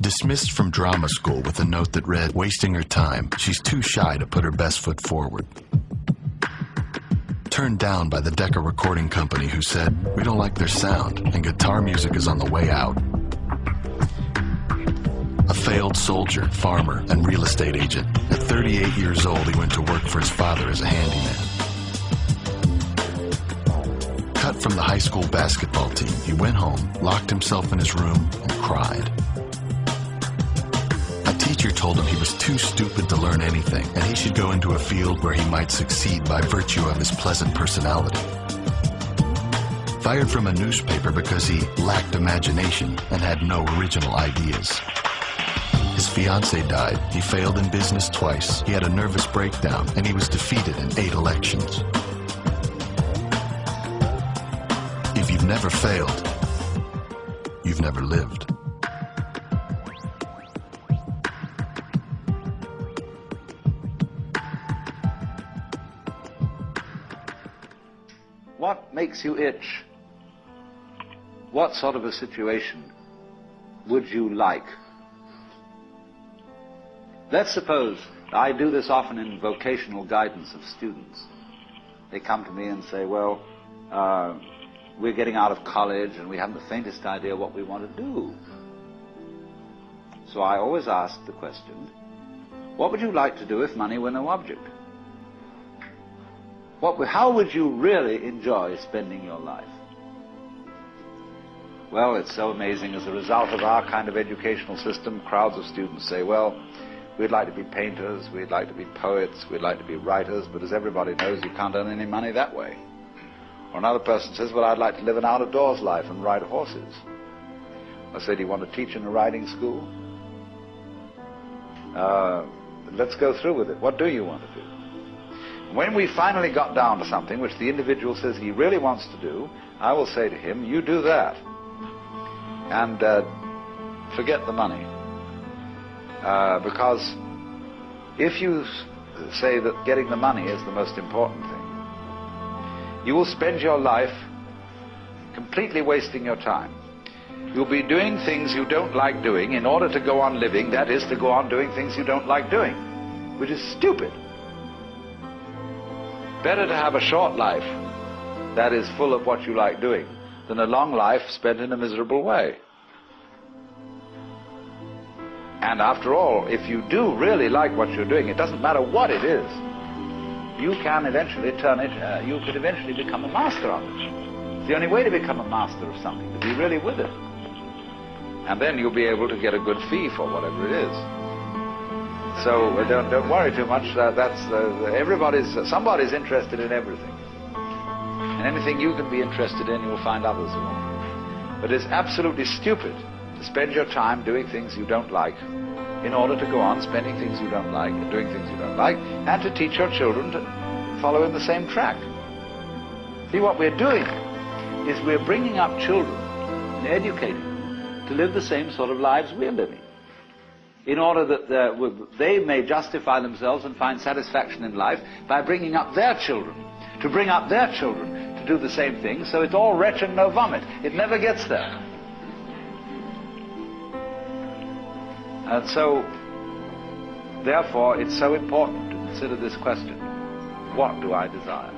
Dismissed from drama school with a note that read, "Wasting her time. She's too shy to put her best foot forward." Turned down by the Decca Recording Company, who said, "We don't like their sound, and guitar music is on the way out." A failed soldier, farmer, and real estate agent. At 38 years old, he went to work for his father as a handyman. Cut from the high school basketball team, he went home, locked himself in his room, and cried. A teacher told him he was too stupid to learn anything, and he should go into a field where he might succeed by virtue of his pleasant personality. Fired from a newspaper because he lacked imagination and had no original ideas. His fiancée died, he failed in business twice, he had a nervous breakdown, and he was defeated in 8 elections. If you've never failed, you've never lived. What makes you itch? What sort of a situation would you like? Let's suppose, I do this often in vocational guidance of students. They come to me and say, well, we're getting out of college and we haven't the faintest idea what we want to do. So I always ask the question, what would you like to do if money were no object? How would you really enjoy spending your life? Well, it's so amazing. As a result of our kind of educational system, crowds of students say, well, we'd like to be painters, we'd like to be poets, we'd like to be writers, but as everybody knows, you can't earn any money that way. Or another person says, well, I'd like to live an out-of-doors life and ride horses. I say, do you want to teach in a riding school? Let's go through with it. What do you want to do? When we finally got down to something which the individual says he really wants to do, I will say to him, you do that. And forget the money. Because if you say that getting the money is the most important thing, you will spend your life completely wasting your time. You'll be doing things you don't like doing in order to go on living, that is, to go on doing things you don't like doing, which is stupid. Better to have a short life that is full of what you like doing than a long life spent in a miserable way. And after all, if you do really like what you're doing, it doesn't matter what it is, you can eventually turn it, you could eventually become a master of it. It's the only way to become a master of something, to be really with it. And then you'll be able to get a good fee for whatever it is. So don't worry too much. Somebody's interested in everything. And anything you can be interested in, you'll find others who are. But it's absolutely stupid to spend your time doing things you don't like in order to go on spending things you don't like and doing things you don't like, and to teach your children to follow in the same track. See, what we're doing is we're bringing up children and educating them to live the same sort of lives we're living, in order that they may justify themselves and find satisfaction in life by bringing up their children, to bring up their children to do the same thing, so it's all retch and no vomit. It never gets there. And so, therefore, it's so important to consider this question: what do I desire?